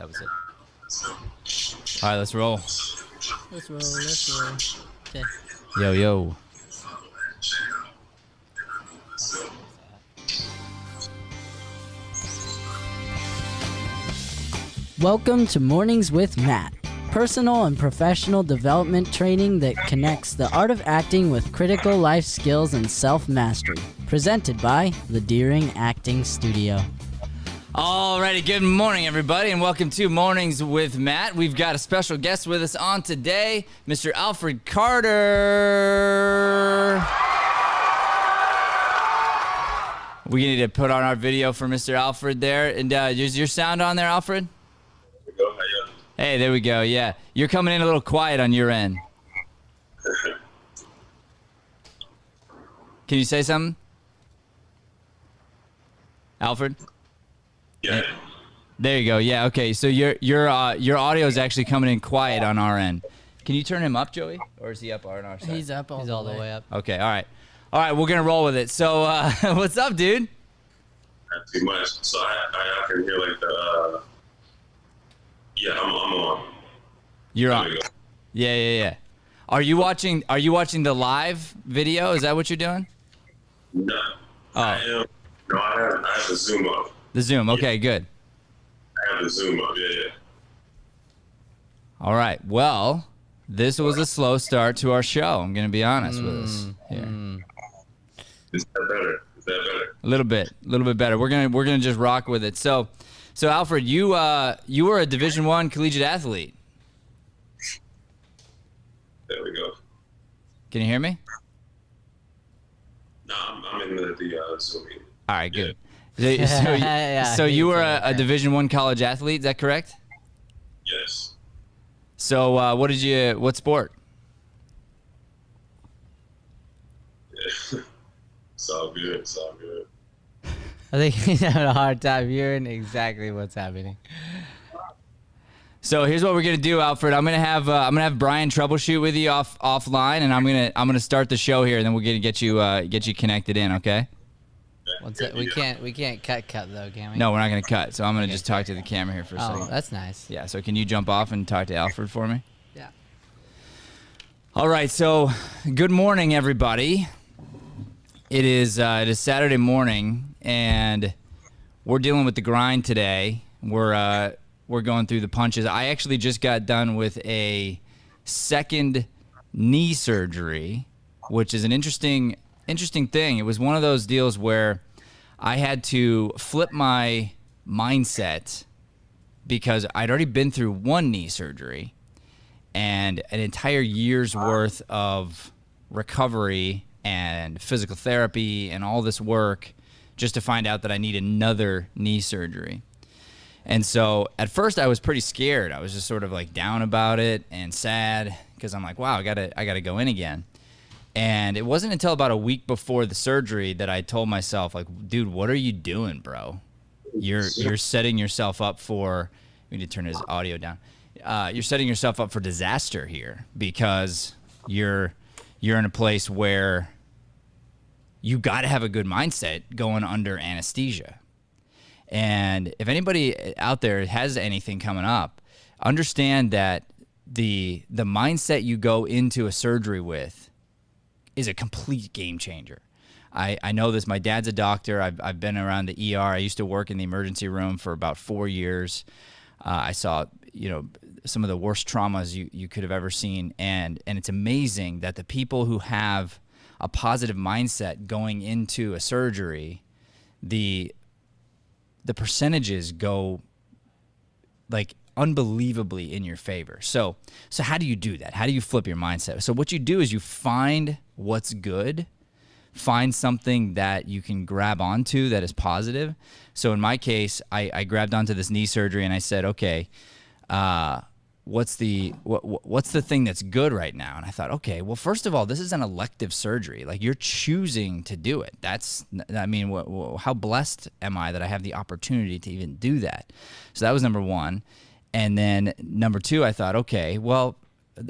That was it. All right, let's roll. Let's roll. Okay. Yo, yo. Welcome to Mornings with Matt, personal and professional development training that connects the art of acting with critical life skills and self-mastery. Presented by the Deering Acting Studio. Alrighty, good morning, everybody, and welcome to Mornings with Matt. We've got a special guest with us on today, Mr. Alfred Carter. We need to put on our video for Mr. Alfred there. And is your sound on there, Alfred? Hey, there we go. Yeah, you're coming in a little quiet on your end. Can you say something, Alfred? Yeah. There you go. Yeah. Okay. So your audio is actually coming in quiet on our end. Can you turn him up, Joey, or is he up on our side? He's up all the way up. Okay. All right. All right. We're gonna roll with it. So what's up, dude? Not too much. So I can hear like the. Yeah, I'm on. You're There on. we go. Yeah. Are you watching the live video? Is that what you're doing? No. Oh. I have the Zoom up. The Zoom. Okay. Good. I have the Zoom up. Yeah. All right. Well, this was a slow start to our show. I'm gonna be honest with us here. Is that better? A little bit better. We're gonna just rock with it. So Alfred, you were a Division I collegiate athlete. There we go. Can you hear me? No, I'm in the Zoom meeting. All right, good. So Yeah, you were he's a Division I college athlete, is that correct? Yes. So what sport? Yeah. It's all good. I think he's having a hard time hearing exactly what's happening. So here's what we're gonna do, Alfred. I'm gonna have Brian troubleshoot with you offline, and I'm gonna start the show here, and then we're gonna get you connected in, okay? We can't cut though, can we? No, we're not gonna cut. So I'm gonna just talk to the camera here for a second. Oh, that's nice. Yeah. So can you jump off and talk to Alfred for me? Yeah. All right. So good morning, everybody. It is Saturday morning, and we're dealing with the grind today. We're going through the punches. I actually just got done with a second knee surgery, which is an interesting thing. It was one of those deals where I had to flip my mindset because I'd already been through one knee surgery and an entire year's worth of recovery and physical therapy and all this work just to find out that I need another knee surgery. And so at first I was pretty scared. I was just sort of like down about it and sad because I'm like, wow, I gotta go in again. And it wasn't until about a week before the surgery that I told myself, like, dude, what are you doing, bro? You're setting yourself up for. We need to turn his audio down. You're setting yourself up for disaster here because you're in a place where you got to have a good mindset going under anesthesia. And if anybody out there has anything coming up, understand that the mindset you go into a surgery with is a complete game changer. I know this. My dad's a doctor. I've been around the ER. I used to work in the emergency room for about 4 years. I saw, some of the worst traumas you could have ever seen. And it's amazing that the people who have a positive mindset going into a surgery, the percentages go like unbelievably in your favor. So how do you do that? How do you flip your mindset? So what you do is you find what's good, find something that you can grab onto that is positive. So in my case, I grabbed onto this knee surgery and I said, okay, what's the thing that's good right now? And I thought, okay, well, first of all, this is an elective surgery. Like, you're choosing to do it. How blessed am I that I have the opportunity to even do that? So that was number one. And then number two, I thought, okay, well,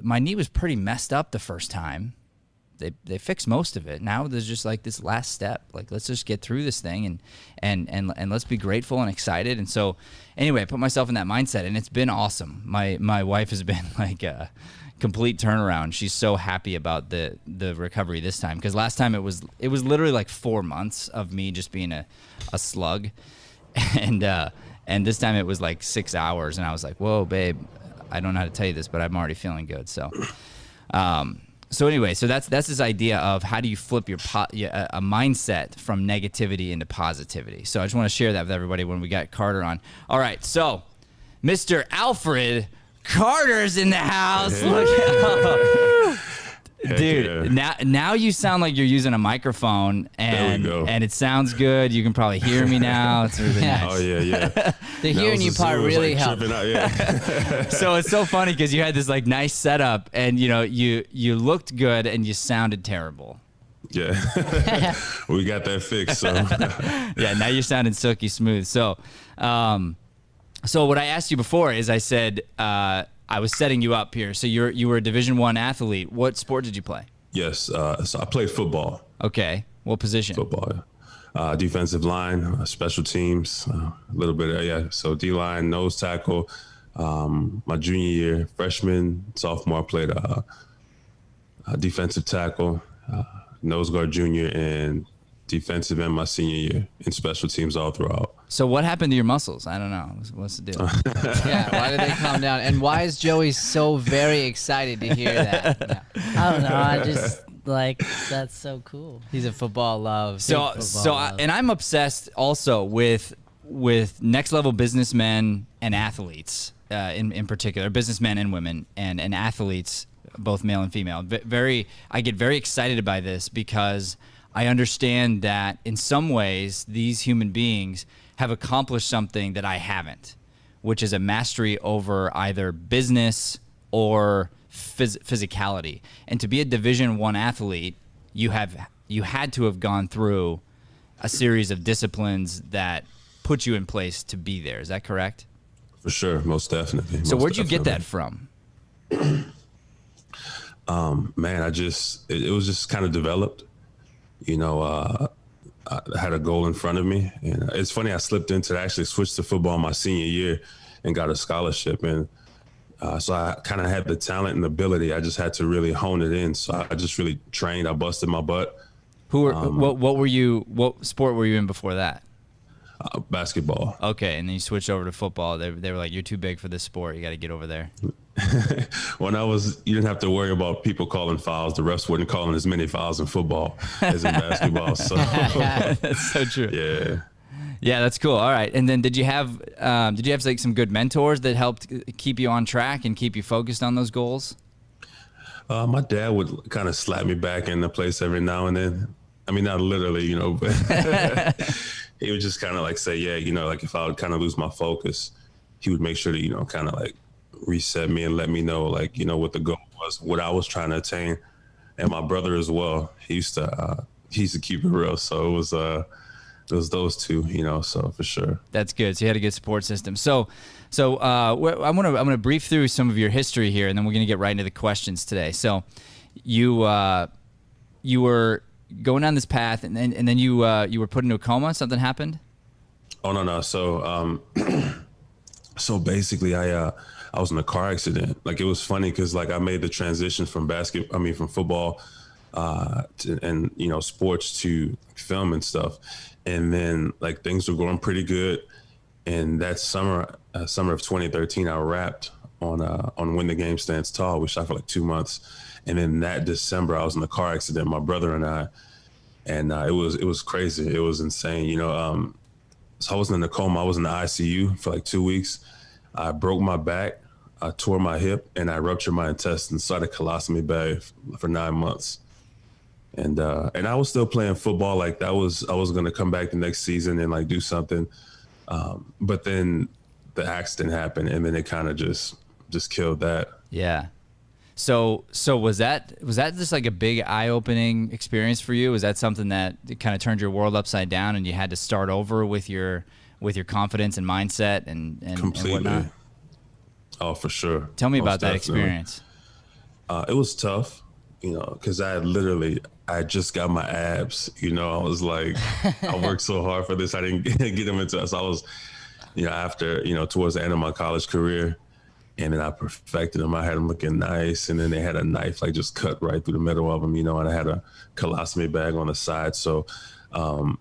my knee was pretty messed up the first time they fixed most of it. Now there's just like this last step. Like, let's just get through this thing and let's be grateful and excited. And so anyway, I put myself in that mindset, and it's been awesome. My wife has been like a complete turnaround. She's so happy about the recovery this time, because last time it was literally like 4 months of me just being a slug, and this time it was like 6 hours, and I was like, whoa, babe, I don't know how to tell you this, but I'm already feeling good. So so anyway, so that's this idea of how do you flip your a mindset from negativity into positivity. So I just want to share that with everybody when we got Carter on. All right, so Mr. Alfred Carter's in the house. Look, dude, now you sound like you're using a microphone, and it sounds good. You can probably hear me now. It's really nice. Oh yeah. The hearing you part really helped. So it's so funny because you had this like nice setup, and you looked good and you sounded terrible. Yeah, we got that fixed. So yeah, now you're sounding silky smooth. So so what I asked you before is, I said I was setting you up here. So you were a Division I athlete. What sport did you play? Yes, so I played football. Okay, what position? Football, defensive line, special teams, a little bit. So D-line, nose tackle. My junior year, freshman, sophomore, I played defensive tackle, nose guard junior, and defensive end my senior year, and special teams all throughout. So what happened to your muscles? I don't know. What's the deal? Yeah, why did they calm down? And why is Joey so very excited to hear that? No. I don't know. I just that's so cool. He's a football love. And I'm obsessed also with next level businessmen and athletes in particular, businessmen and women and athletes, both male and female. I get very excited by this because I understand that in some ways these human beings have accomplished something that I haven't, which is a mastery over either business or physicality. And to be a Division I athlete, you had to have gone through a series of disciplines that put you in place to be there. Is that correct? For sure, most definitely. So where'd you get that from? Man, it was just kind of developed. I had a goal in front of me, and it's funny, I slipped into it. I actually switched to football my senior year and got a scholarship, and so I kind of had the talent and ability. I just had to really hone it in. So I just really trained. I busted my butt. What sport were you in before that? Basketball. Okay, and then you switched over to football. They were like, you're too big for this sport. You got to get over there. When you didn't have to worry about people calling fouls. The refs weren't calling as many fouls in football as in basketball. So that's so true. Yeah. Yeah, that's cool. All right. And then did you have like some good mentors that helped keep you on track and keep you focused on those goals? My dad would kind of slap me back into place every now and then. I mean, not literally, but he would just kind of like say, yeah, like if I would kind of lose my focus, he would make sure to, kind of like reset me and let me know, like, what the goal was, what I was trying to attain. And my brother as well, he used to keep it real. So it was those two, so for sure. That's good. So you had a good support system. So I'm gonna brief through some of your history here, and then we're gonna get right into the questions today. So you were going down this path, and then you were put into a coma. Something happened? Oh no. So so basically I was in a car accident. Like, it was funny because like I made the transition from football and sports to film and stuff. And then like things were going pretty good. And that summer of 2013, I rapped on When the Game Stands Tall. We shot for like 2 months. And then that December, I was in a car accident, my brother and I, and it was crazy. It was insane. So I was in the coma. I was in the ICU for like 2 weeks. I broke my back, I tore my hip, and I ruptured my intestines. So I had a colostomy bag for 9 months. And I was still playing football. Like I was going to come back the next season and like do something. But then the accident happened, and then it kind of just killed that. Yeah. So was that just like a big eye-opening experience for you? Was that something that kind of turned your world upside down, and you had to start over with your confidence and mindset and completely? And whatnot? Oh, for sure. Tell me about that experience. It was tough. because I just got my abs. I was like, I worked so hard for this. I didn't get them into us. I was, after, towards the end of my college career, and then I perfected them. I had them looking nice. And then they had a knife, like just cut right through the middle of them, and I had a colostomy bag on the side. So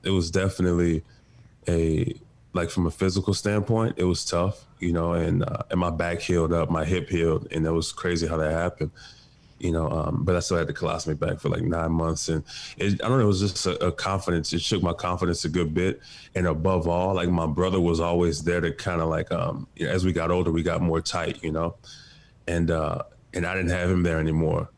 it was definitely like from a physical standpoint, it was tough, and my back healed up, my hip healed, and it was crazy how that happened. But I still had the colostomy bag for like 9 months. And I don't know, it was just a confidence. It shook my confidence a good bit. And above all, like my brother was always there to kind of like, as we got older, we got more tight, and I didn't have him there anymore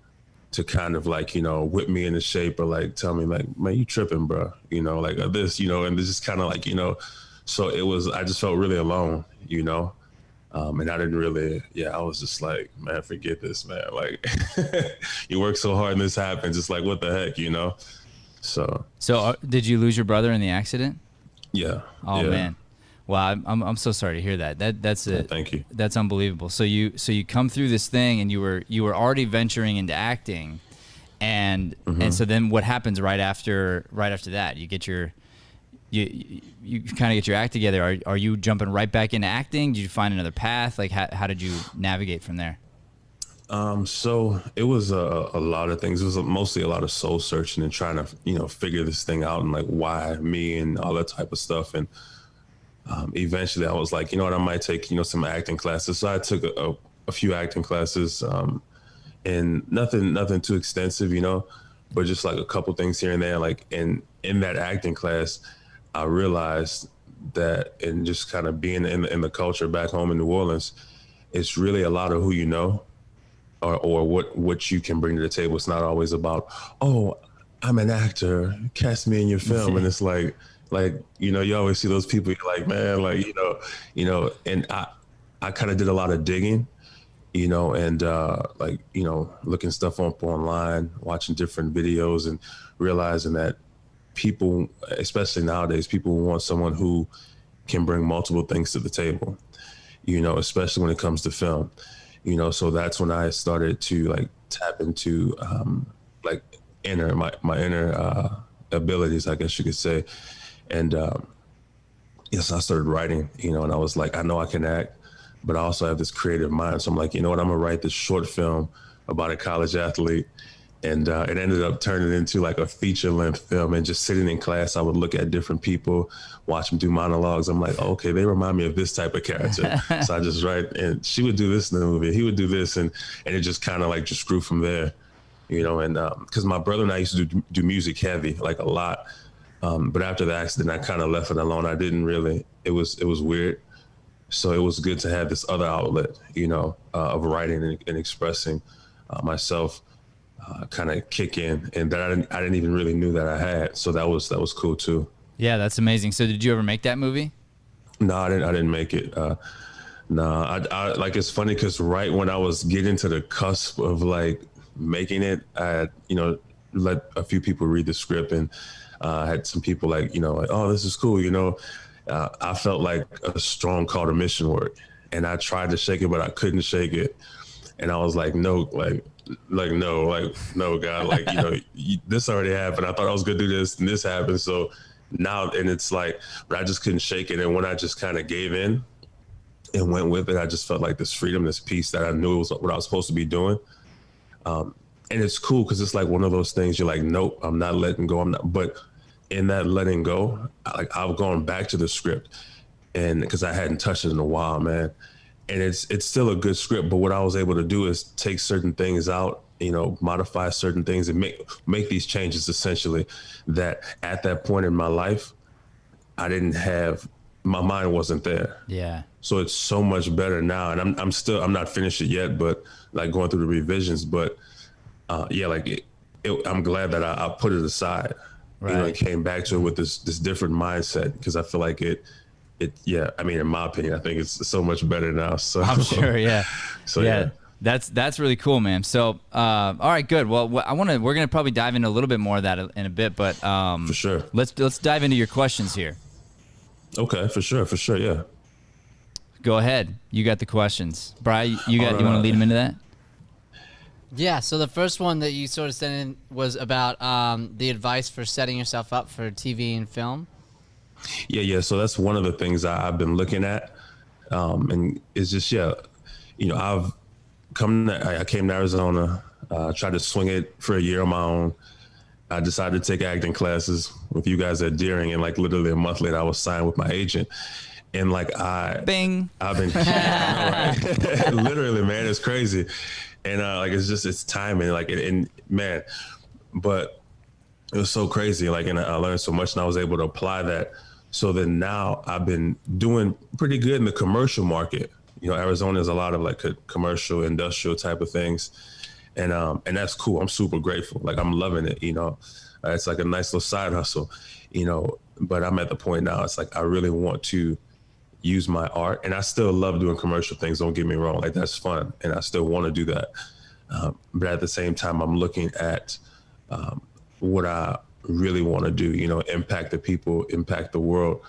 to kind of like, whip me into shape or like tell me like, man, you tripping, bro, like this, and this is kind of like, so I just felt really alone, and I didn't really, I was just like, man, forget this, man. Like, you work so hard and this happens. It's like, what the heck, So did you lose your brother in the accident? Yeah. Oh, yeah. man. Well, I'm so sorry to hear that. That's it. Thank you. That's unbelievable. So you come through this thing, and you were already venturing into acting, and so then what happens right after that? You get your you kind of get your act together. Are you jumping right back into acting? Did you find another path? Like how did you navigate from there? So it was a lot of things. It was mostly a lot of soul searching and trying to, figure this thing out and like why me and all that type of stuff. And eventually I was like, you know what, I might take, some acting classes. So I took a few acting classes, and nothing too extensive, but just like a couple things here and there. Like in that acting class, I realized that, and just kind of being in the culture back home in New Orleans, it's really a lot of who you know, or what you can bring to the table. It's not always about, oh, I'm an actor, cast me in your film. And it's like, you always see those people, you're like, man, like, and I kind of did a lot of digging, and like, looking stuff up online, watching different videos and realizing that people, especially nowadays, people want someone who can bring multiple things to the table, especially when it comes to film, so that's when I started to like tap into like my inner abilities, I guess you could say. And yes, I started writing, and I was like, I know I can act, but I also have this creative mind. So I'm like, you know what, I'm gonna write this short film about a college athlete. And it ended up turning into like a feature length film. And just sitting in class, I would look at different people, watch them do monologues. I'm like, oh, okay, they remind me of this type of character. So I just write, and she would do this in the movie, he would do this. And it just kind of like just grew from there, and because my brother and I used to do music heavy, like a lot. But after the accident, I kind of left it alone. I didn't really, it was weird. So it was good to have this other outlet, of writing and expressing myself. Kind of kick in, and that I didn't even really knew that I had. So that was cool too. Yeah, that's amazing. So did you ever make that movie? No, I didn't make it. No, I like, it's funny because right when I was getting to the cusp of like making it, I let a few people read the script, and had some people like, like, oh, this is cool. I felt like a strong call to mission work, and I tried to shake it, but I couldn't shake it. And I was like, no, no, God, like, this already happened. I thought I was gonna do this, and this happened. So now, and it's like, but I just couldn't shake it. And when I just kind of gave in and went with it, I just felt like this freedom, this peace that I knew was what I was supposed to be doing. And it's cool because it's like one of those things you're like, nope, I'm not letting go. But in that letting go, like I've gone back to the script, and because I hadn't touched it in a while, man. And it's still a good script, but what I was able to do is take certain things out, modify certain things and make these changes essentially that at that point in my life, I didn't have, my mind wasn't there. Yeah. So it's so much better now. And I'm not finished it yet, but like going through the revisions, but like I'm glad that I put it aside, right. And came back to it with this different mindset, because I feel like I mean, in my opinion, I think it's so much better now. So I'm sure, yeah. So yeah. That's really cool, man. So, all right, good. Well, we're gonna probably dive into a little bit more of that in a bit, but for sure, let's dive into your questions here. Okay, for sure, yeah. Go ahead. You got the questions, Brian. You want to lead them into that? Yeah, so the first one that you sort of sent in was about the advice for setting yourself up for TV and film. Yeah. So that's one of the things I've been looking at. And it's just, I've I came to Arizona, tried to swing it for a year on my own. I decided to take acting classes with you guys at Deering, and like literally a month later, I was signed with my agent. And like Bing. I've been, I know, right? Literally, man, it's crazy. And like it's timing, like and man, but it was so crazy. Like, and I learned so much, and I was able to apply that. So then now I've been doing pretty good in the commercial market. Arizona is a lot of like commercial, industrial type of things. And that's cool. I'm super grateful. Like, I'm loving it, it's like a nice little side hustle, but I'm at the point now, it's like, I really want to use my art, and I still love doing commercial things. Don't get me wrong. Like, that's fun. And I still want to do that. But at the same time, I'm looking at what I really want to do, impact the people, impact the world,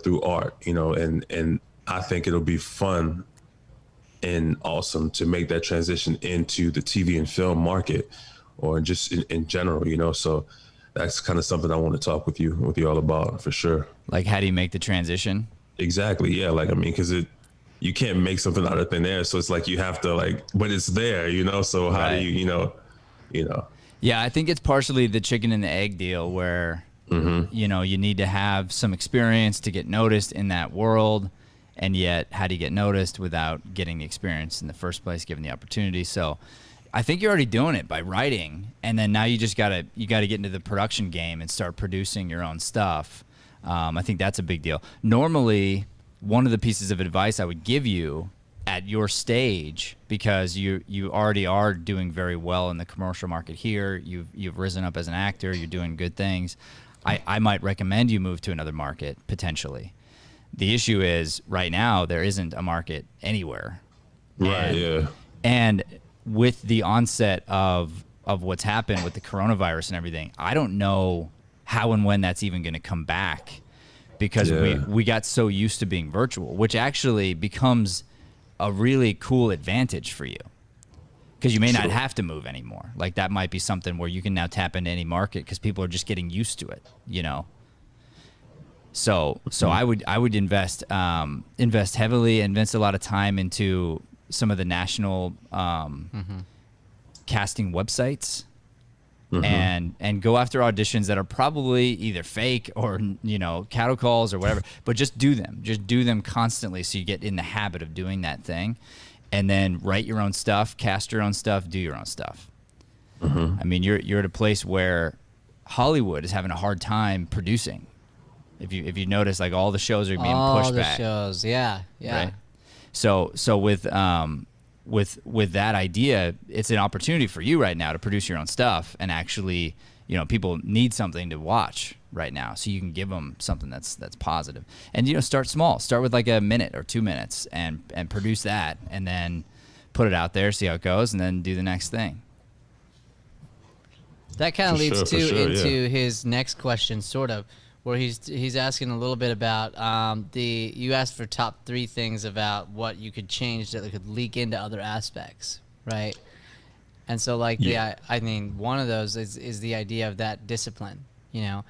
through art, and I think it'll be fun and awesome to make that transition into the TV and film market, or just in general, so that's kind of something I want to talk with you all about, for sure. Like, how do you make the transition? Exactly. Yeah. Like, I mean, because you can't make something out of thin air. So it's like, you have to but it's there, so how Right. do you. Yeah, I think it's partially the chicken and the egg deal where, you need to have some experience to get noticed in that world. And yet, how do you get noticed without getting the experience in the first place, given the opportunity? So I think you're already doing it by writing. And then now you just gotta get into the production game and start producing your own stuff. I think that's a big deal. Normally, one of the pieces of advice I would give you at your stage, because you already are doing very well in the commercial market here, you've risen up as an actor, you're doing good things, I might recommend you move to another market, potentially. The issue is, right now, there isn't a market anywhere. Right, yeah. And with the onset of what's happened with the coronavirus and everything, I don't know how and when that's even going to come back, because we got so used to being virtual, which actually becomes a really cool advantage for you, because you may not have to move anymore. Like, that might be something where you can now tap into any market because people are just getting used to it, So I would invest heavily, invest a lot of time into some of the national casting websites, and go after auditions that are probably either fake or cattle calls or whatever. But just do them constantly, so you get in the habit of doing that thing, and then write your own stuff, cast your own stuff, do your own stuff. I mean, you're at a place where Hollywood is having a hard time producing. If you notice, like, all the shows are being pushed back. All the shows, yeah. Right? So with that idea, it's an opportunity for you right now to produce your own stuff, and actually, people need something to watch right now, so you can give them something that's positive. And start small. Start with like a minute or 2 minutes, and produce that, and then put it out there, see how it goes, and then do the next thing. That kind of leads into yeah. his next question, sort of, where he's asking a little bit about you asked for top 3 things about what you could change that could leak into other aspects, right? And so, like, I mean, one of those is the idea of that discipline, of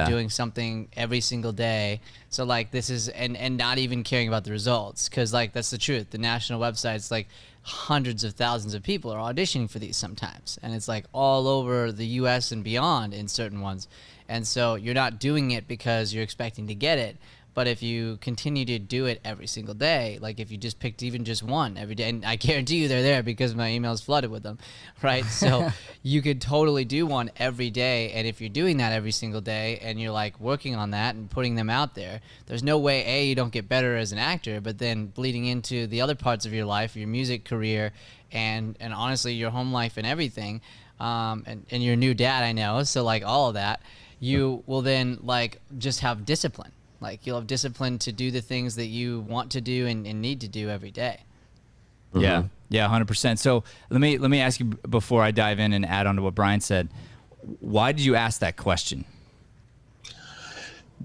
doing something every single day. So, like, this is and not even caring about the results, because, like, that's the truth. The national websites, like, hundreds of thousands of people are auditioning for these sometimes, and it's like all over the U.S. and beyond in certain ones. And so you're not doing it because you're expecting to get it. But if you continue to do it every single day, like if you just picked even just one every day, and I guarantee you they're there because my email's flooded with them, right? So you could totally do one every day. And if you're doing that every single day and you're like working on that and putting them out there, there's no way, you don't get better as an actor, but then bleeding into the other parts of your life, your music career, and honestly, your home life and everything, and your new dad, I know. So like all of that, you will then like just have discipline. Like you'll have discipline to do the things that you want to do and need to do every day. Yeah, 100%. So let me ask you before I dive in and add on to what Brian said. Why did you ask that question?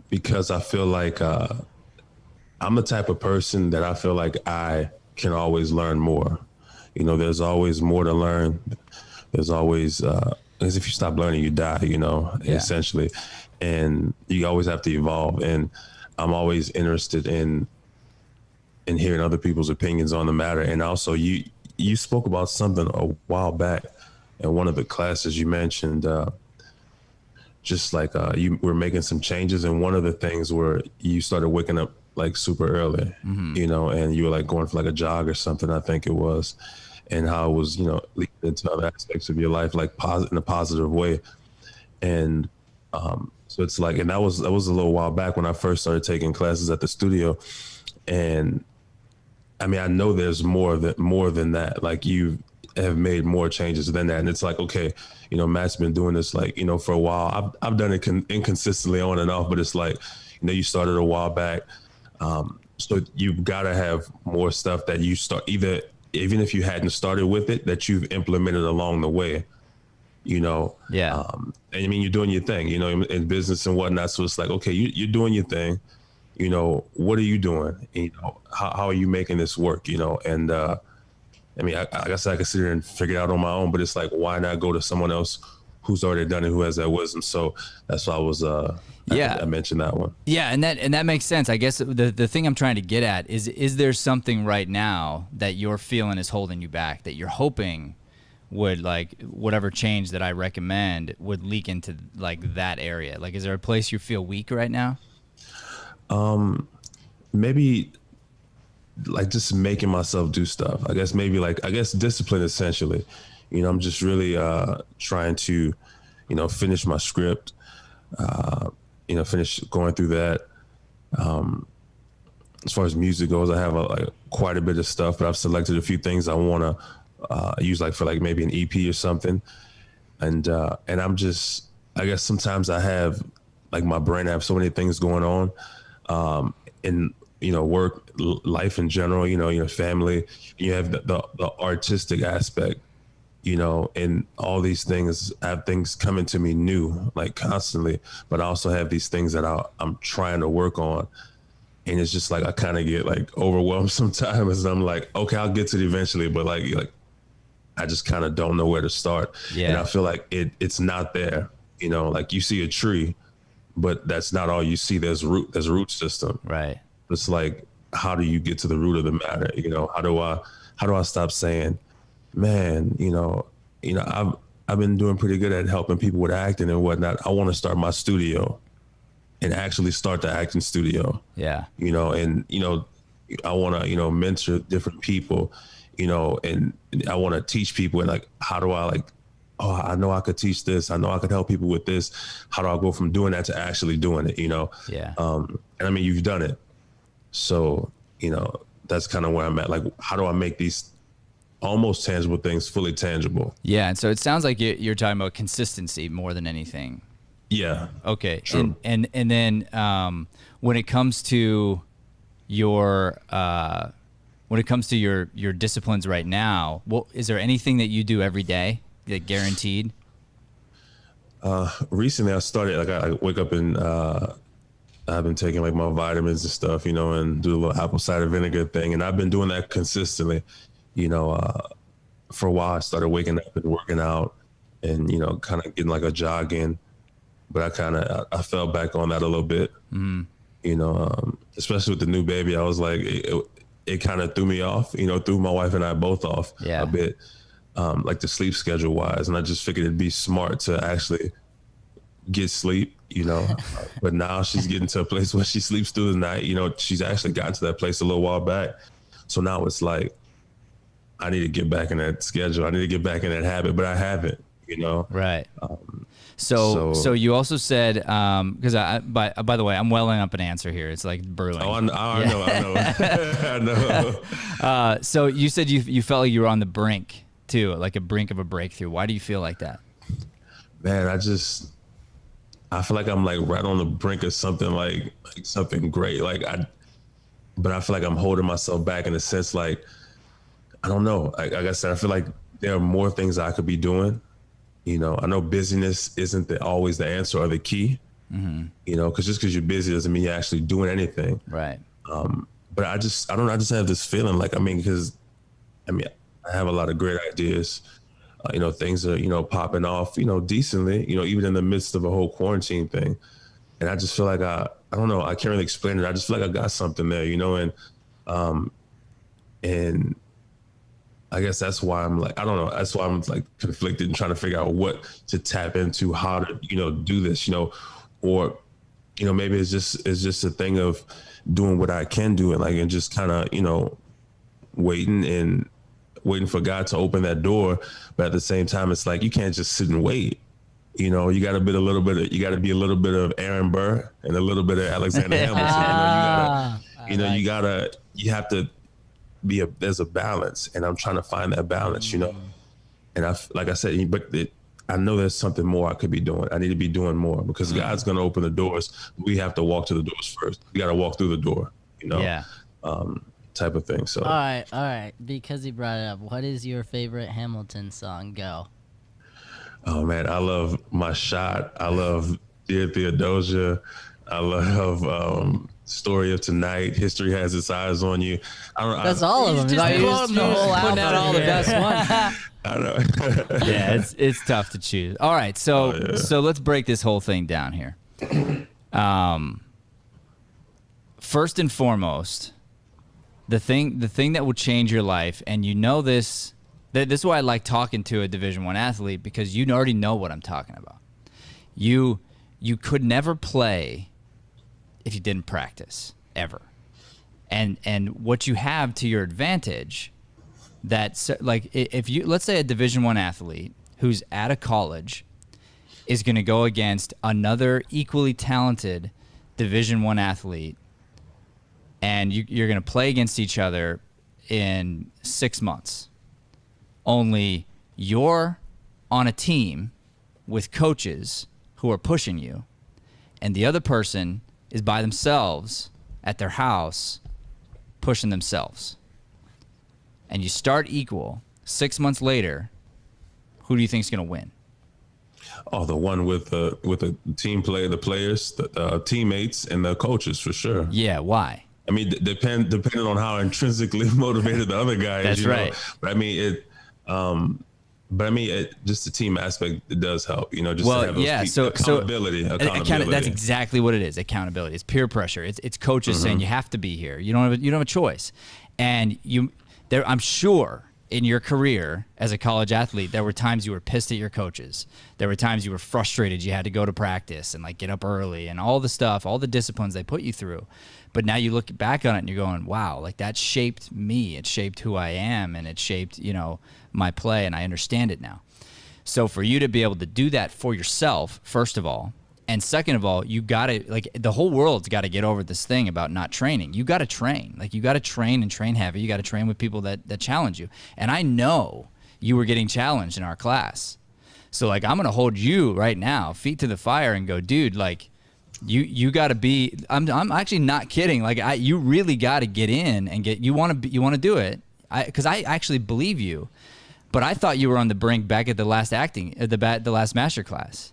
Because I feel like I'm the type of person that I feel like I can always learn more. there's always more to learn. There's always, because if you stop learning, you die, essentially. And you always have to evolve. And I'm always interested in hearing other people's opinions on the matter. And also you spoke about something a while back in one of the classes. You mentioned, just like you were making some changes, and one of the things where you started waking up like super early, and you were like going for like a jog or something, I think it was, and how it was, leading into other aspects of your life, like in a positive way. And so it's like, and that was a little while back when I first started taking classes at the studio. And I mean, I know there's more than that. Like you have made more changes than that. And it's like, okay, Matt's been doing this like, for a while. I've done it inconsistently on and off, but it's like, you started a while back. So you've got to have more stuff that you start, even if you hadn't started with it, that you've implemented along the way, Yeah. And I mean, you're doing your thing, in business and whatnot. So it's like, okay, you're doing your thing. What are you doing? And, how are you making this work? And I mean, I guess I could sit here and figure it out on my own, but it's like, why not go to someone else who's already done it, who has that wisdom? So that's why I was, I mentioned that one. Yeah, and that makes sense. I guess the thing I'm trying to get at is there something right now that you're feeling is holding you back, that you're hoping would, like, whatever change that I recommend would leak into like that area? Like, is there a place you feel weak right now? Maybe like just making myself do stuff. I guess discipline essentially. I'm just really trying to, finish my script, finish going through that. As far as music goes, I have quite a bit of stuff, but I've selected a few things I want to use, like for like maybe an EP or something. And I'm just, I guess sometimes I have like my brain, I have so many things going on, in work, life in general, family. You have the artistic aspect, and all these things, I have things coming to me new, like constantly, but I also have these things that I'm trying to work on. And it's just like, I kind of get like overwhelmed sometimes. And I'm like, okay, I'll get to it eventually, but like I just kind of don't know where to start. Yeah. And I feel like it's not there, like you see a tree, but that's not all you see. There's a root system. Right. It's like, how do you get to the root of the matter? How do I stop saying, man, I've been doing pretty good at helping people with acting and whatnot. I want to start my studio and actually start the acting studio. Yeah. And I want to, mentor different people, and I want to teach people, and like, how do I I know I could teach this. I know I could help people with this. How do I go from doing that to actually doing it, Yeah. And I mean, you've done it. So, that's kind of where I'm at. Like, how do I make these almost tangible things fully tangible? Yeah. And so it sounds like you're talking about consistency more than anything. Yeah. Okay. True. And then when it comes to your your disciplines right now, is there anything that you do every day that guaranteed? Recently I started, like, I wake up and I've been taking like my vitamins and stuff, and do a little apple cider vinegar thing. And I've been doing that consistently, for a while. I started waking up and working out and, kind of getting like a jog in, but I fell back on that a little bit, especially with the new baby. I was like, it kind of threw me off, threw my wife and I both off a bit, like the sleep schedule wise. And I just figured it'd be smart to actually get sleep, but now she's getting to a place where she sleeps through the night. She's actually gotten to that place a little while back. So now it's like, I need to get back in that schedule. I need to get back in that habit, but I haven't, Right. So you also said, because by the way, I'm welling up an answer here. It's like brewing. Oh, I know. I know. So you said you felt like you were on the brink too, like a brink of a breakthrough. Why do you feel like that? Man, I feel like I'm like right on the brink of something like something great. But I feel like I'm holding myself back in a sense, like, I don't know. Like I said, I feel like there are more things I could be doing. I know busyness isn't always the answer or the key, because just because you're busy doesn't mean you're actually doing anything. Right. But I just have this feeling like, because I have a lot of great ideas. Things are, popping off, decently, even in the midst of a whole quarantine thing. And I just feel like I don't know, I can't really explain it. I just feel like I got something there, and I guess that's why I'm like, I don't know. That's why I'm like conflicted and trying to figure out what to tap into, how to, do this, or, maybe it's just a thing of doing what I can do and just kind of, waiting for God to open that door. But at the same time, it's like, you can't just sit and wait. You got to be a little bit of Aaron Burr and a little bit of Alexander Hamilton. You have to there's a balance, and I'm trying to find that balance, And like I said, I know there's something more I could be doing. I need to be doing more because God's going to open the doors. We have to walk to the doors first. We got to walk through the door, Yeah. Type of thing. So. All right. Because you brought it up, what is your favorite Hamilton song? Go. Oh man, I love My Shot. I love Dear Theodosia. I love Story of Tonight. History Has Its Eyes on You. That's all of them. Just putting out all the best ones. I know. Yeah, it's tough to choose. All right, so let's break this whole thing down here. First and foremost, the thing that will change your life, and this is why I like talking to a Division I athlete, because you already know what I'm talking about. You could never play if you didn't practice ever, and what you have to your advantage, that like if you, let's say a Division I athlete who's at a college is going to go against another equally talented Division I athlete, and you're going to play against each other in 6 months. Only you're on a team with coaches who are pushing you, and the other person is by themselves at their house pushing themselves. And you start equal. 6 months later, who do you think is going to win? Oh, the one with the team play, the players, the teammates, and the coaches for sure. Yeah, why? I mean, depending on how intrinsically motivated the other guy is. That's right. But I mean, just the team aspect, it does help. Just to have those accountability. That's exactly what it is. Accountability. It's peer pressure. It's coaches saying you have to be here. You don't have a choice. And I'm sure in your career as a college athlete, there were times you were pissed at your coaches. There were times you were frustrated. You had to go to practice and like get up early and all the stuff, all the disciplines they put you through. But now you look back on it and you're going, wow, like that shaped me. It shaped who I am, and it shaped, my play, and I understand it now. So for you to be able to do that for yourself, first of all, and second of all, you got to, like, the whole world's got to get over this thing about not training. You got to train. Like, you got to train and train heavy. You got to train with people that challenge you. And I know you were getting challenged in our class. So, like, I'm going to hold you right now, feet to the fire, and go, dude, like, you got to be, I'm actually not kidding. Like, you really got to get in and you want to do it. Because I actually believe you. But I thought you were on the brink back at the last the last master class.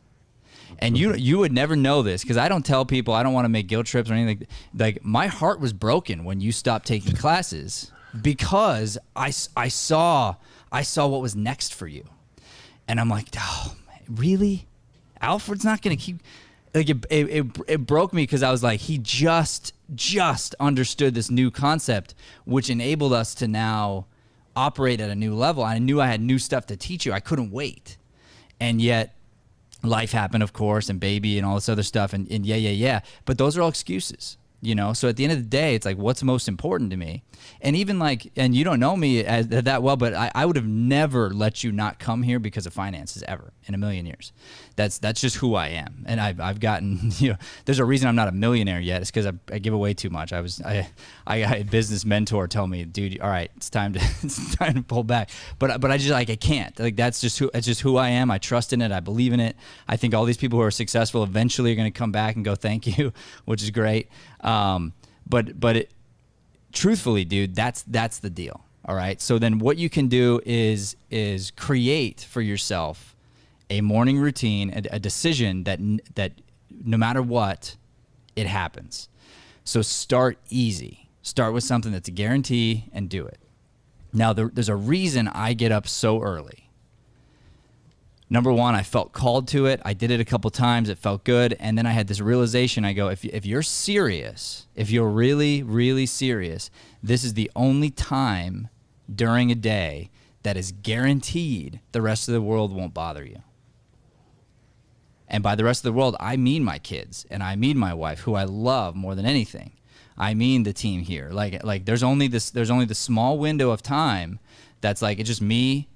And you would never know this, because I don't tell people, I don't want to make guilt trips or anything. Like, my heart was broken when you stopped taking classes, because I saw what was next for you. And I'm like, oh, really? Alfred's not going to keep... Like, it broke me, because I was like, he just understood this new concept, which enabled us to now operate at a new level. I knew I had new stuff to teach you. I couldn't wait. And yet... life happened, of course, and baby and all this other stuff, and yeah. But those are all excuses, So at the end of the day, it's like, what's most important to me? And even like, and you don't know me that well, but I would have never let you not come here because of finances ever in a million years. That's just who I am. And I've gotten, there's a reason I'm not a millionaire yet. It's because I give away too much. I had a business mentor tell me, dude, all right, it's time to pull back. But I just, like, I can't. Like, it's just who I am. I trust in it. I believe in it. I think all these people who are successful eventually are going to come back and go, thank you, which is great. Truthfully, dude, that's the deal. All right. So then what you can do is create for yourself a morning routine, a decision that no matter what, it happens. So start easy. Start with something that's a guarantee and do it. Now, there's a reason I get up so early. Number one, I felt called to it. I did it a couple times. It felt good. And then I had this realization. I go, if you're serious, if you're really, really serious, this is the only time during a day that is guaranteed the rest of the world won't bother you. And by the rest of the world, I mean my kids, and I mean my wife, who I love more than anything. I mean the team here. Like there's only this small window of time that's like, it's just me,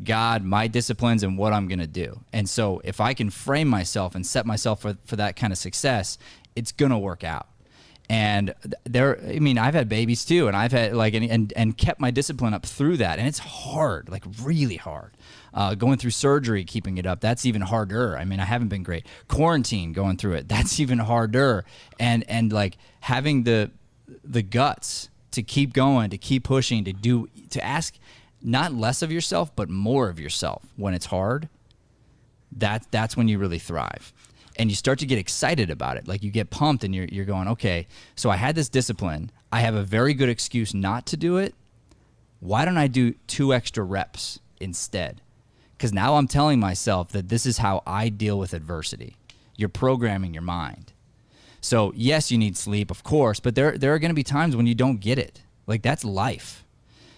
God, my disciplines, and what I'm gonna do. And so if I can frame myself and set myself for that kind of success, it's gonna work out. And I've had babies too, and I've had and kept my discipline up through that, and it's hard, like really hard. Going through surgery, keeping it up, that's even harder. I mean, I haven't been great. Quarantine, going through it, that's even harder. And like having the guts to keep going, to keep pushing, to ask not less of yourself, but more of yourself when it's hard. That's when you really thrive. And you start to get excited about it. Like you get pumped and you're going, okay, so I had this discipline. I have a very good excuse not to do it. Why don't I do 2 extra reps instead? Because now I'm telling myself that this is how I deal with adversity. You're programming your mind. So yes, you need sleep, of course, but there are going to be times when you don't get it. Like that's life.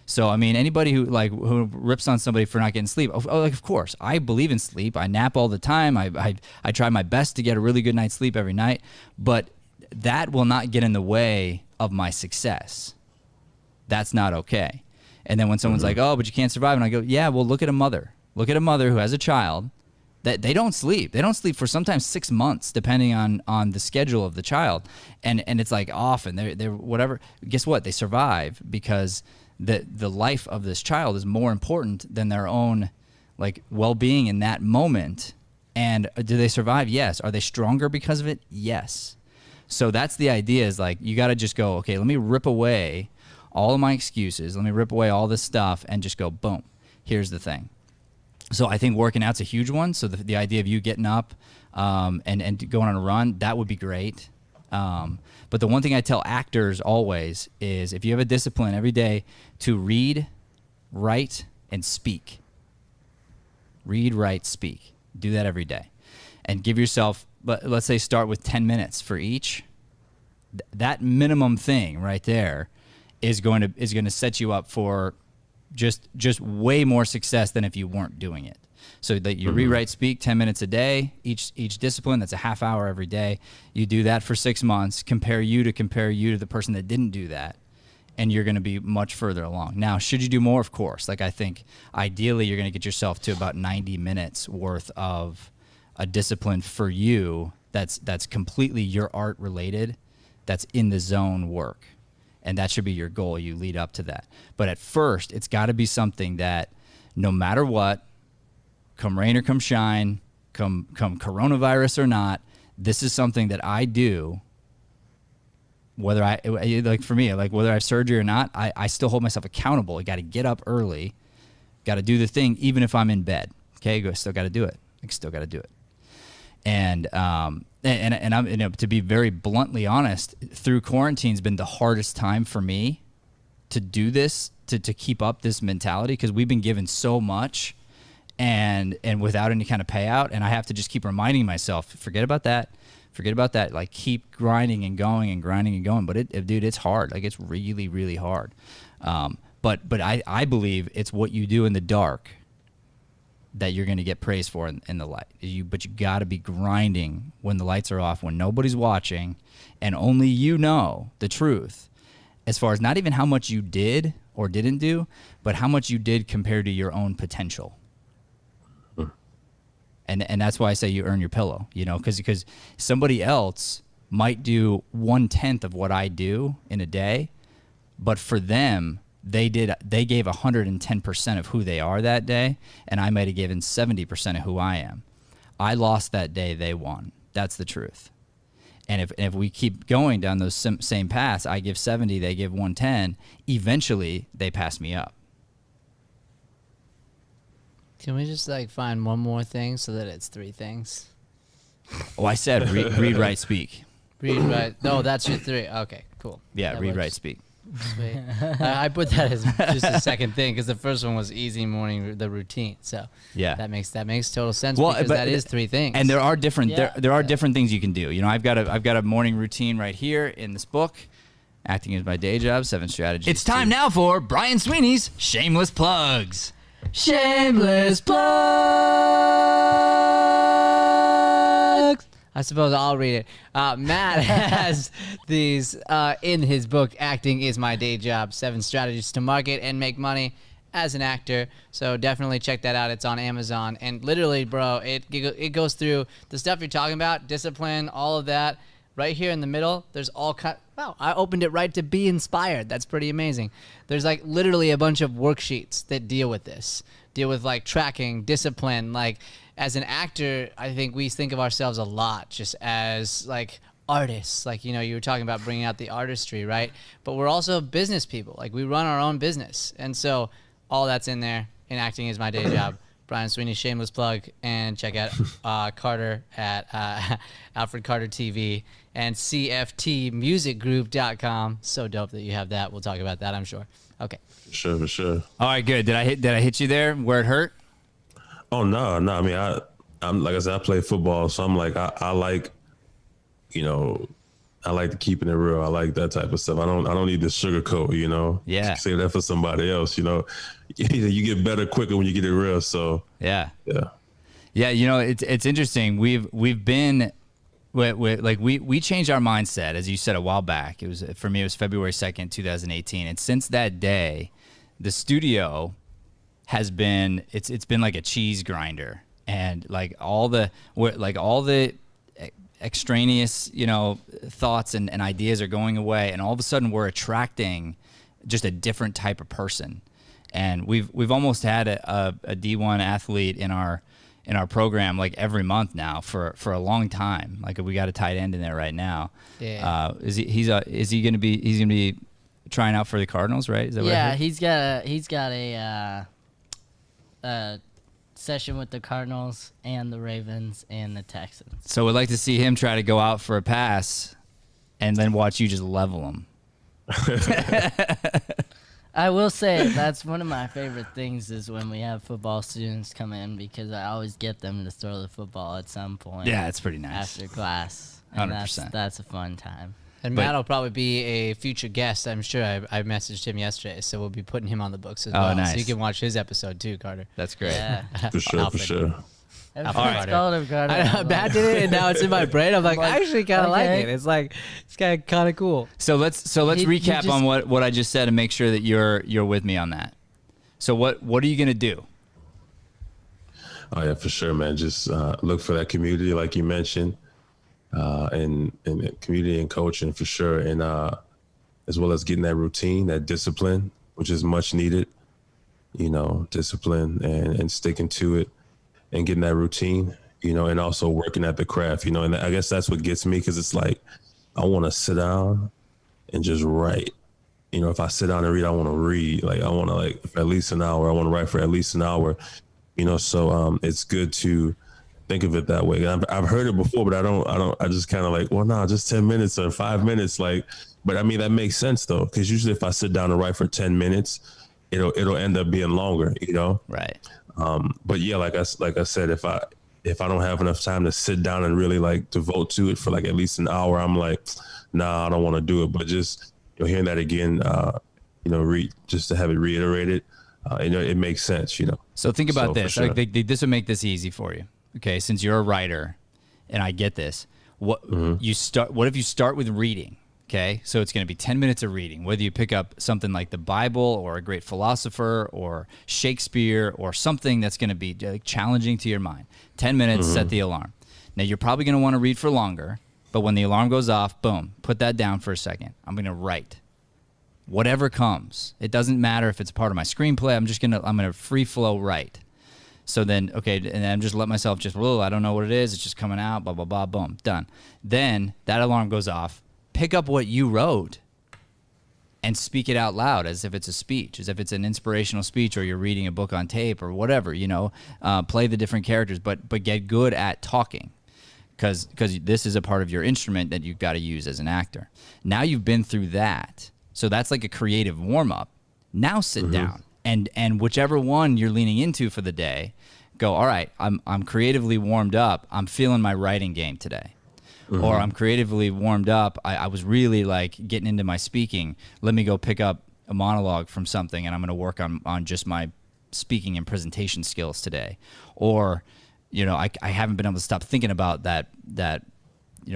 So, I mean, anybody who rips on somebody for not getting sleep, of course, I believe in sleep. I nap all the time. I try my best to get a really good night's sleep every night, but that will not get in the way of my success. That's not okay. And then when someone's like, oh, but you can't survive, and I go, yeah, well, look at a mother. Look at a mother who has a child that they don't sleep. They don't sleep for sometimes 6 months, depending on the schedule of the child. And it's like often they're whatever. Guess what? They survive because the life of this child is more important than their own like well-being in that moment. And do they survive? Yes. Are they stronger because of it? Yes. So that's the idea, is like you got to just go, okay, let me rip away all of my excuses. Let me rip away all this stuff and just go, boom, here's the thing. So I think working out's a huge one. So the idea of you getting up and going on a run, that would be great. But the one thing I tell actors always is if you have a discipline every day to read, write, and speak. Read, write, speak. Do that every day. And give yourself, let's say start with 10 minutes for each. That minimum thing right there is going to set you up for just way more success than if you weren't doing it. So that you rewrite, speak 10 minutes a day, each discipline, that's a half hour every day. You do that for 6 months, compare you to the person that didn't do that, and you're going to be much further along. Now, should you do more? Of course. Like I think ideally you're going to get yourself to about 90 minutes worth of a discipline for you that's completely your art related, that's in the zone work. And that should be your goal. You lead up to that. But at first, it's got to be something that no matter what, come rain or come shine, come coronavirus or not, this is something that I do, whether like for me, like whether I have surgery or not, I still hold myself accountable. I got to get up early, got to do the thing, even if I'm in bed. Okay, still got to do it. I still got to do it. And I'm, to be very bluntly honest, through quarantine's been the hardest time for me to do this, to keep up this mentality, because we've been given so much and without any kind of payout, and I have to just keep reminding myself, forget about that, like keep grinding and going and grinding and going. But dude, it's hard. Like it's really, really hard. But I believe it's what you do in the dark that you're going to get praised for in the light. But you got to be grinding when the lights are off, when nobody's watching, and only you know the truth, as far as not even how much you did or didn't do, but how much you did compared to your own potential. And that's why I say you earn your pillow, because somebody else might do 1/10 of what I do in a day, but for them, they gave 110% of who they are that day, and I might have given 70% of who I am. I lost that day, they won. That's the truth. And if we keep going down those same paths, I give 70, they give 110, eventually they pass me up. Can we just find one more thing so that it's 3 things? Oh, I said read, write, speak. Read, write. No, that's your 3. Okay, cool. Yeah, that read, works. write, speak. Sweet. I put that as just a second thing because the first one was easy morning, the routine. So Yeah. that makes total sense because that is 3 things. And there are different Yeah. there are different things you can do. You know, I've got a morning routine right here in this book. Acting is my day job, 7 strategies. It's time now for Brian Sweeney's Shameless Plugs. Shameless plugs. I suppose I'll read it. Matt has these in his book, Acting is My Day Job, 7 Strategies to Market and Make Money as an Actor. So definitely check that out. It's on Amazon. And literally, bro, it goes through the stuff you're talking about, discipline, all of that. Right here in the middle, there's all kind. Wow, I opened it right to be inspired. That's pretty amazing. There's like literally a bunch of worksheets that deal with this, deal with like tracking, discipline. Like as an actor, I think we think of ourselves a lot just as like artists. Like, you know, you were talking about bringing out the artistry, right? But we're also business people. Like we run our own business. And so all that's in there. And Acting is My Day Job. Brian Sweeney, shameless plug, and check out Carter at Alfred Carter TV and CFTmusicgroup.com. So dope that you have that. We'll talk about that, I'm sure. Okay. For sure. All right, good. Did I hit you there where it hurt? Oh no. I mean, I'm like I said, I play football, so I'm like, I like, you know, I like to keeping it real. I like that type of stuff. I don't need the sugarcoat, you know. Yeah. Save that for somebody else, you know. You get better quicker when you get it real. So Yeah. yeah. You know, it's interesting. We've been we changed our mindset, as you said a while back. It was for me. It was February 2nd, 2018, and since that day, the studio has been it's been like a cheese grinder, and like all the extraneous, you know, thoughts and ideas are going away, and all of a sudden we're attracting just a different type of person. And we've almost had a D1 athlete in our program like every month now for a long time. Like we got a tight end in there right now. Yeah. Is he gonna be trying out for the Cardinals, right? Is that what I heard? He's got a session with the Cardinals and the Ravens and the Texans. So we'd like to see him try to go out for a pass and then watch you just level him. I will say that's one of my favorite things is when we have football students come in because I always get them to throw the football at some point. Yeah, it's pretty nice. After class. And 100%. that's a fun time. And Matt will probably be a future guest. I'm sure I messaged him yesterday, so we'll be putting him on the books as well. Nice. So you can watch his episode too, Carter. That's great. Yeah. For sure. Alfred. For sure. Everyone's called him Carter. I know, Matt did it, and now it's in my brain. I'm like, I actually kind of like okay. it. It's like it's kind of cool. So let's He recap just- on what I just said and make sure that you're with me on that. So what are you gonna do? Oh yeah, for sure, man. Just look for that community, like you mentioned, and community and coaching for sure, and as well as getting that routine, that discipline, which is much needed. You know, discipline and sticking to it, and getting that routine. You know, and also working at the craft. You know, and I guess that's what gets me because it's like I want to sit down and just write. You know, if I sit down and read, I want to read. Like I want to for at least an hour. I want to write for at least an hour. You know, so it's good to think of it that way. I've heard it before, but I just kind of like, well, no, just 10 minutes or 5 minutes. Like, but I mean, that makes sense though. Cause usually if I sit down and write for 10 minutes, it'll end up being longer, you know? Right. But yeah, like I said, if I don't have enough time to sit down and really like devote to it for like at least an hour, I'm like, nah, I don't want to do it. But just, hearing that again, just to have it reiterated, it makes sense, you know? So think about this. Sure. Like this would make this easy for you. Okay, since you're a writer, and I get this. What if you start with reading? Okay, so it's going to be 10 minutes of reading. Whether you pick up something like the Bible or a great philosopher or Shakespeare or something that's going to be challenging to your mind. 10 minutes, set the alarm. Now you're probably going to want to read for longer, but when the alarm goes off, boom, put that down for a second. I'm going to write. Whatever comes. It doesn't matter if it's part of my screenplay. I'm going to free flow write. So then, okay, and then I'm just let myself I don't know what it is. It's just coming out, blah, blah, blah, boom, done. Then that alarm goes off. Pick up what you wrote and speak it out loud as if it's a speech, as if it's an inspirational speech or you're reading a book on tape or whatever, play the different characters, but get good at talking because this is a part of your instrument that you've got to use as an actor. Now you've been through that. So that's like a creative warm up. Now sit down and whichever one you're leaning into for the day, go, all right, I'm creatively warmed up. I'm feeling my writing game today. Or I'm creatively warmed up. I was really like getting into my speaking. Let me go pick up a monologue from something and I'm going to work on just my speaking and presentation skills today. Or, I haven't been able to stop thinking about that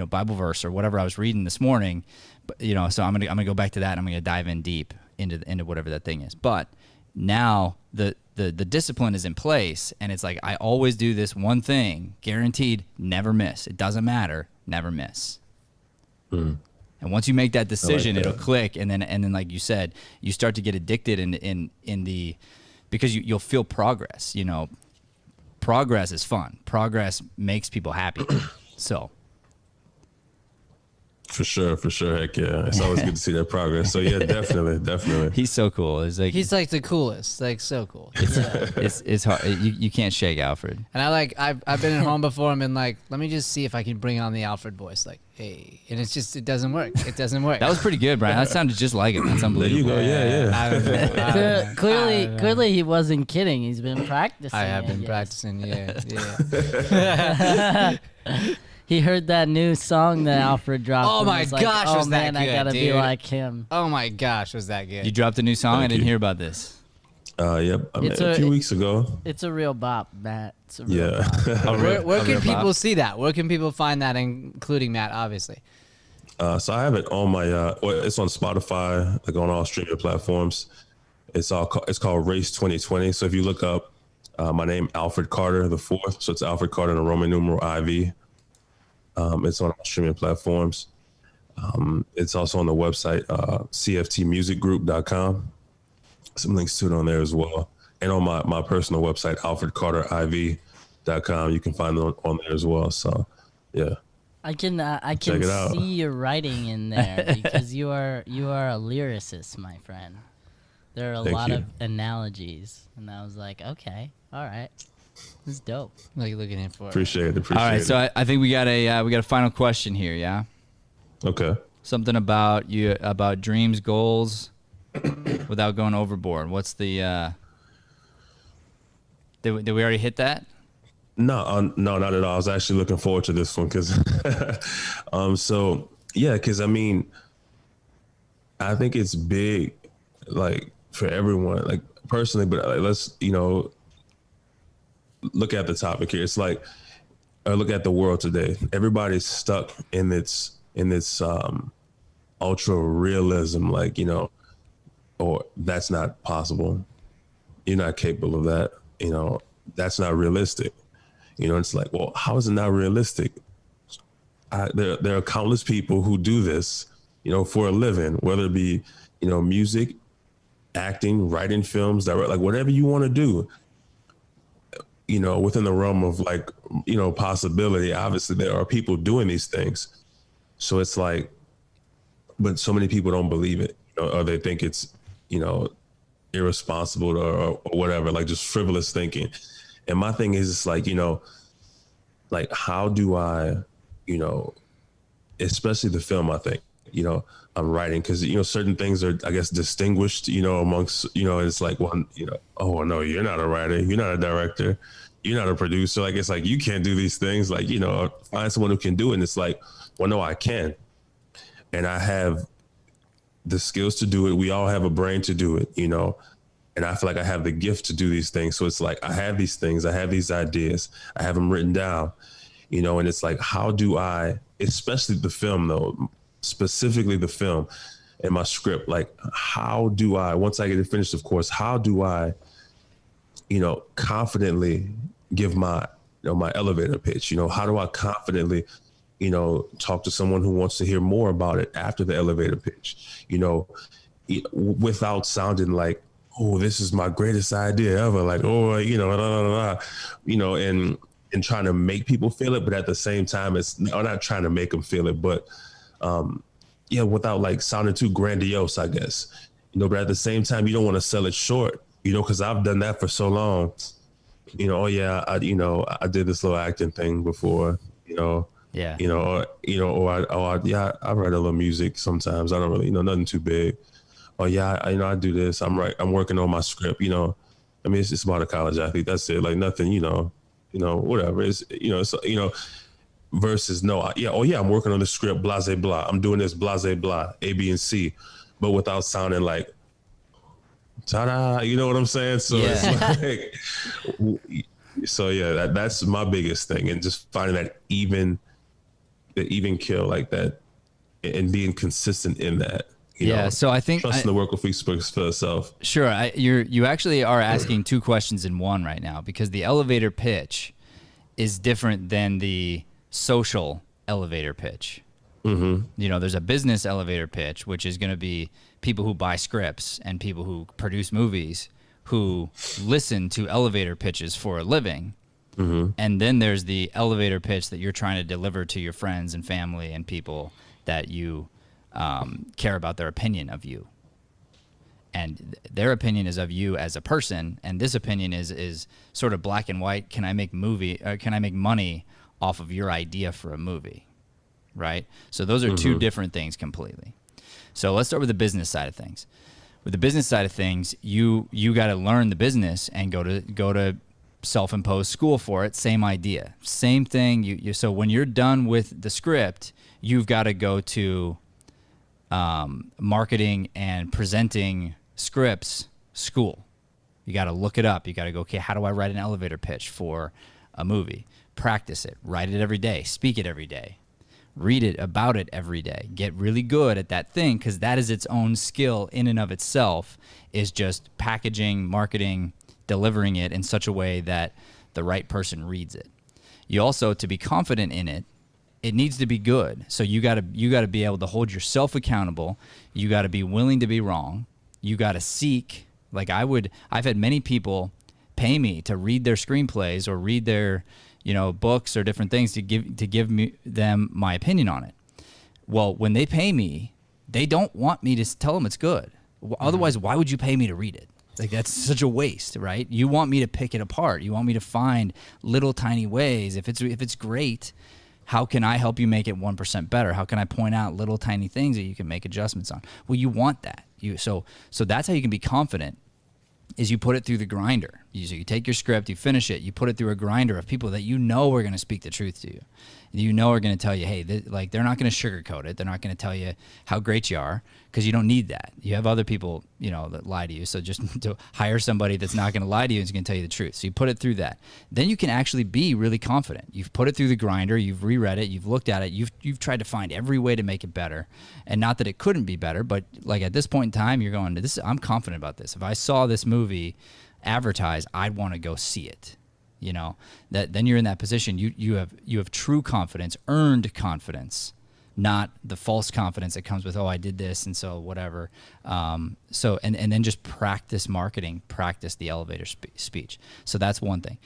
Bible verse or whatever I was reading this morning. But, so I'm gonna go back to that and I'm gonna dive in deep into whatever that thing is. But now the discipline is in place and it's like I always do this one thing, guaranteed, never miss. It doesn't matter, never miss. And once you make that decision, it'll click, and then like you said, you start to get addicted because you'll feel progress. Progress is fun. Progress makes people happy. So. For sure. Heck yeah. It's always good to see that progress. So yeah, definitely. He's so cool. He's like the coolest, like so cool. It's hard. You can't shake Alfred. And I've been at home before and been like, let me just see if I can bring on the Alfred voice. Like, hey, and it doesn't work. It doesn't work. That was pretty good, Brian. That sounded just like him. That's unbelievable. There you go. Yeah. I don't know. Clearly, he wasn't kidding. He's been practicing. I have been practicing. Yeah. He heard that new song that Alfred dropped. Oh my gosh, was that man, good, I gotta dude. be like him. Oh my gosh, was that good? You dropped a new song? Thank I didn't you. hear about this. Yep. A few weeks ago. It's a real bop, Matt. It's a real bop. Where can people see that? Where can people find that, including Matt, obviously? So I have it on my. It's on Spotify, like on all streaming platforms. It's called Race 2020. So if you look up my name, Alfred Carter the Fourth, so it's Alfred Carter in a Roman numeral IV. It's on all streaming platforms. It's also on the website, cftmusicgroup.com. Some links to it on there as well. And on my personal website, alfredcarteriv.com, you can find it on there as well. So, yeah. I can Check it out. see your writing in there because you are a lyricist, my friend. There are a lot of analogies, and I was like, okay, all right. This is dope. What are you looking in for? Appreciate it. All right, so I think we got a final question here. Yeah. Okay. Something about dreams, goals, without going overboard. What's the? Did we already hit that? No, not at all. I was actually looking forward to this one because, because I mean, I think it's big, like for everyone, like personally, but like, let's look at the topic here. It's like, look at the world today. Everybody's stuck in this ultra realism, like, or that's not possible. You're not capable of that. That's not realistic. It's like, well, how is it not realistic? There are countless people who do this, for a living, whether it be, music, acting, writing films, like whatever you want to do. Within the realm of like, possibility, obviously there are people doing these things. So it's like, but so many people don't believe it, or they think it's, irresponsible or whatever, like just frivolous thinking. And my thing is, it's like, like how do I, especially the film, I think, I'm writing because, certain things are, I guess, distinguished, amongst, it's like one, oh no, you're not a writer, you're not a director, you're not a producer. Like, it's like, you can't do these things. Like, find someone who can do it. And it's like, well, no, I can. And I have the skills to do it. We all have a brain to do it, and I feel like I have the gift to do these things. So it's like, I have these things, I have these ideas, I have them written down, and it's like, how do I, especially the film though, specifically the film and my script, like how do I, once I get it finished, of course, how do I, confidently give my, my elevator pitch, how do I confidently, talk to someone who wants to hear more about it after the elevator pitch, without sounding like, oh, this is my greatest idea ever. Like, oh, and trying to make people feel it. But at the same time, I'm not trying to make them feel it, but without like sounding too grandiose, I guess, but at the same time, you don't want to sell it short, because I've done that for so long, oh yeah, I did this little acting thing before, Yeah. I write a little music sometimes. I don't really, nothing too big. oh yeah, I do this. I'm working on my script. I mean, it's about a college athlete. That's it. Like nothing. Whatever. It's versus no. I'm working on the script. Blah blah blah. I'm doing this. Blah blah blah. A, B, and C, but without sounding like ta-da. You know what I'm saying? So it's like, so yeah, that's my biggest thing, and just finding that even kill like that, and being consistent in that. So I think trusting the work will speak for itself. Sure, you actually are asking two questions in one right now, because the elevator pitch is different than the social elevator pitch. Mm-hmm. There's a business elevator pitch, which is going to be people who buy scripts and people who produce movies who listen to elevator pitches for a living. Mm-hmm. And then there's the elevator pitch that you're trying to deliver to your friends and family and people that you care about their opinion of you. And their opinion is of you as a person, and this opinion is sort of black and white. Can I make money off of your idea for a movie? Right? So those are two different things completely. So let's start with the business side of things. With the business side of things, you got to learn the business and go to self-imposed school for it. Same idea, same thing. So when you're done with the script, you've got to go to marketing and presenting scripts school. You got to look it up. You got to go, okay, how do I write an elevator pitch for a movie? Practice it. Write it every day. Speak it every day. Read it about it every day. Get really good at that thing, because that is its own skill in and of itself, is just packaging, marketing, delivering it in such a way that the right person reads it. You also, to be confident in it, it needs to be good. So you got to be able to hold yourself accountable. You got to be willing to be wrong. You got to seek. Like I've had many people pay me to read their screenplays or read their, books or different things to give them my opinion on it. Well, when they pay me, they don't want me to tell them it's good. Otherwise, why would you pay me to read it? Like, that's such a waste, right? You want me to pick it apart. You want me to find little tiny ways. If it's great, how can I help you make it 1% better? How can I point out little tiny things that you can make adjustments on? Well, you want that. So that's how you can be confident, is you put it through the grinder. You take your script, you finish it, you put it through a grinder of people that are going to speak the truth to you. Are going to tell you, hey, they're not going to sugarcoat it. They're not going to tell you how great you are, because you don't need that. You have other people, that lie to you. So just to hire somebody that's not going to lie to you and is going to tell you the truth. So you put it through that. Then you can actually be really confident. You've put it through the grinder. You've reread it. You've looked at it. You've tried to find every way to make it better. And not that it couldn't be better, but like at this point in time, you're going, I'm confident about this. If I saw this movie advertised, I'd want to go see it. Then you're in that position. You have true confidence, earned confidence, not the false confidence that comes with, I did this and so whatever. And then just practice marketing, practice the elevator speech. So that's one thing.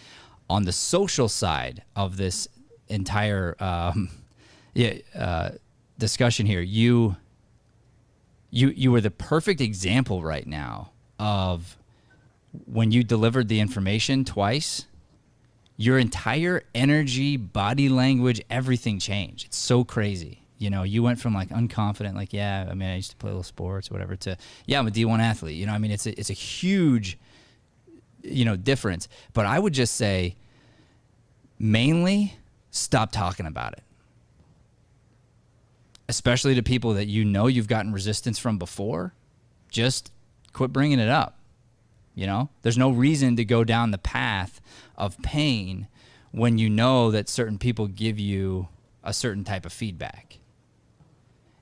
On the social side of this entire discussion here, you are the perfect example right now of when you delivered the information twice. Your entire energy, body language, everything changed. It's so crazy. You went from like unconfident, like, I used to play little sports or whatever, to, I'm a D1 athlete. It's a huge, difference. But I would just say, mainly, stop talking about it. Especially to people that you've gotten resistance from before. Just quit bringing it up. There's no reason to go down the path of pain when you know that certain people give you a certain type of feedback.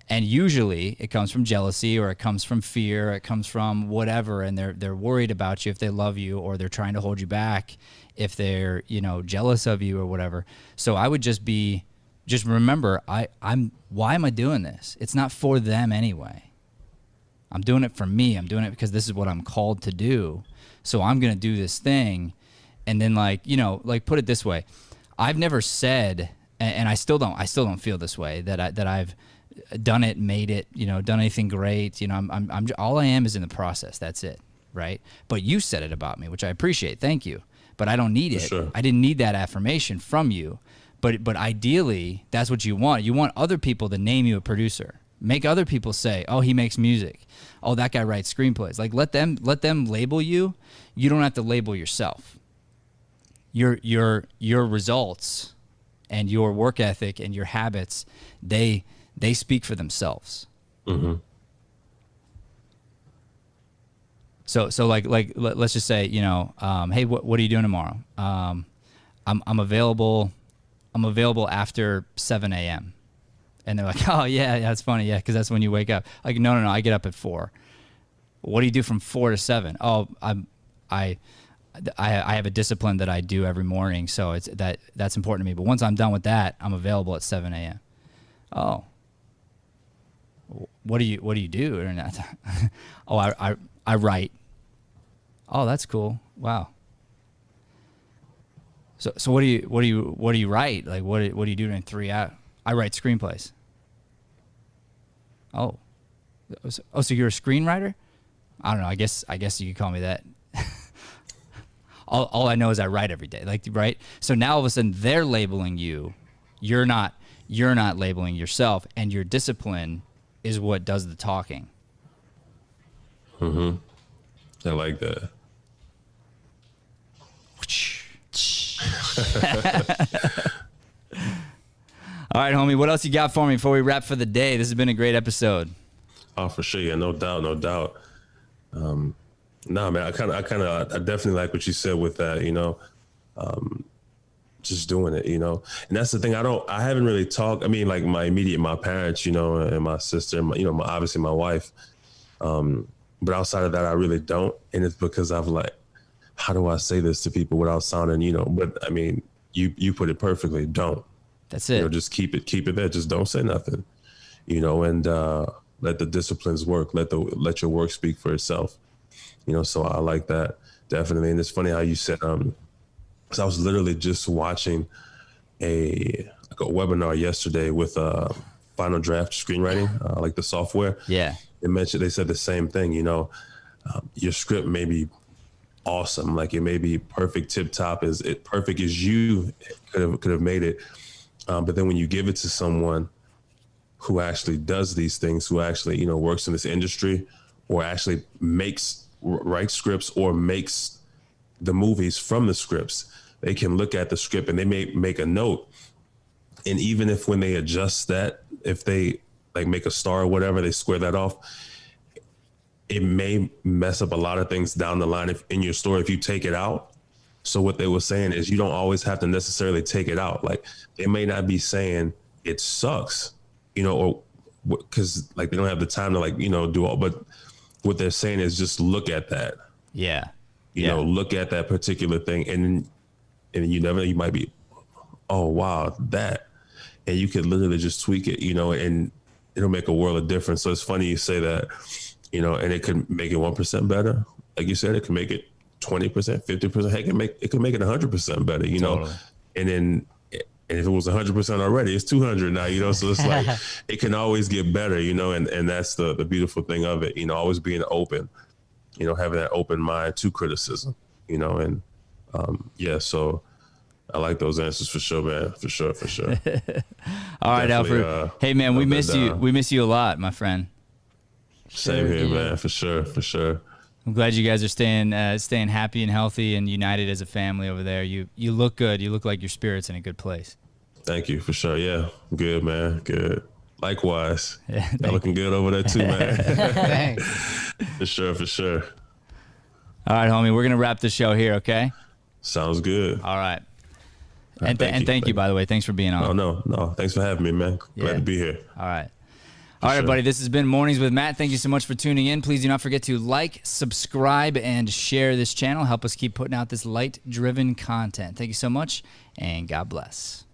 And usually it comes from jealousy, or it comes from fear, or it comes from whatever, and they're worried about you if they love you, or they're trying to hold you back if they're, jealous of you or whatever. So I would just remember, why am I doing this? It's not for them anyway. I'm doing it for me. I'm doing it because this is what I'm called to do. So I'm going to do this thing. And then put it this way. I've never said, and I still don't feel this way, that I've done it, made it, done anything great. I'm all I am is in the process. That's it. Right. But you said it about me, which I appreciate. Thank you. But I don't need it. Sure. I didn't need that affirmation from you. But ideally, that's what you want. You want other people to name you a producer. Make other people say, oh, he makes music. Oh, that guy writes screenplays. Like, let them label you. You don't have to label yourself. Your results and your work ethic and your habits, they speak for themselves. Mm-hmm. So like let's just say, hey, what are you doing tomorrow? I'm available after 7 a.m. And they're like, oh yeah, that's funny, yeah, because that's when you wake up. Like, no, I get up at 4. What do you do from 4 to 7? Oh, I have a discipline that I do every morning, so that's important to me. But once I'm done with that, I'm available at 7 a.m. Oh, what do you do? Or not? Oh, I write. Oh, that's cool. Wow. So what do you write? Like what do you do in 3 hours? I write screenplays. Oh, so you're a screenwriter? I don't know. I guess you could call me that. All I know is I write every day. Like, right? So now all of a sudden they're labeling you. You're not labeling yourself, and your discipline is what does the talking. Mm-hmm. I like that. All right, homie. What else you got for me before we wrap for the day? This has been a great episode. Oh, for sure. Yeah, no doubt. No, man, I definitely like what you said with that, just doing it, and that's the thing. I haven't really talked. I mean, like my parents, and my sister, obviously my wife. But outside of that, I really don't. And it's because I've how do I say this to people without sounding, but I mean, you put it perfectly. Don't. That's it. Just keep it there. Just don't say nothing, and let the disciplines work. Let your work speak for itself. So I like that, definitely. And it's funny how you said, because I was literally just watching a webinar yesterday with Final Draft screenwriting, like the software. Yeah. They said the same thing, your script may be awesome. Like, it may be perfect, tip top, perfect as you could have made it. But then when you give it to someone who actually does these things, who actually, works in this industry, or actually writes scripts or makes the movies from the scripts, they can look at the script and they may make a note. And even if when they adjust that, if they make a star or whatever, they square that off, it may mess up a lot of things down the line in your story if you take it out. So what they were saying is you don't always have to necessarily take it out. Like, they may not be saying it sucks, or because they don't have the time to do all, but what they're saying is just look at that. Yeah. Look at that particular thing. And you might be, oh, wow, that. And you could literally just tweak it, and it'll make a world of difference. So it's funny you say that, and it could make it 1% better. Like you said, it can make it 20%, 50%. Heck, it could make it 100% better, Totally. And then, and if it was 100% already, it's 200 now, so it's it can always get better, and that's the beautiful thing of it, always being open, having that open mind to criticism, and so I like those answers for sure, man, for sure. All right, Alfred. Hey, man, we miss you. We miss you a lot, my friend. Same here, man, for sure. I'm glad you guys are staying happy and healthy and united as a family over there. You look good. You look like your spirit's in a good place. Thank you, for sure. Yeah, good, man. Good. Likewise. Yeah, y'all looking good over there too, man. Thanks. For sure. All right, homie. We're gonna wrap the show here, okay? Sounds good. All right. And thank you, by the way. Thanks for being on. Oh, no. Thanks for having me, man. Glad to be here. All right. All right, everybody, this has been Mornings with Matt. Thank you so much for tuning in. Please do not forget to like, subscribe, and share this channel. Help us keep putting out this light-driven content. Thank you so much, and God bless.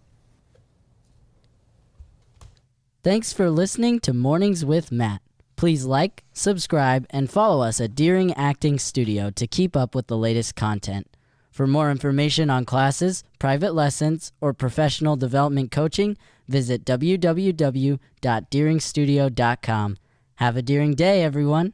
Thanks for listening to Mornings with Matt. Please like, subscribe, and follow us at Deering Acting Studio to keep up with the latest content. For more information on classes, private lessons, or professional development coaching, visit www.deeringstudio.com. Have a Deering day, everyone.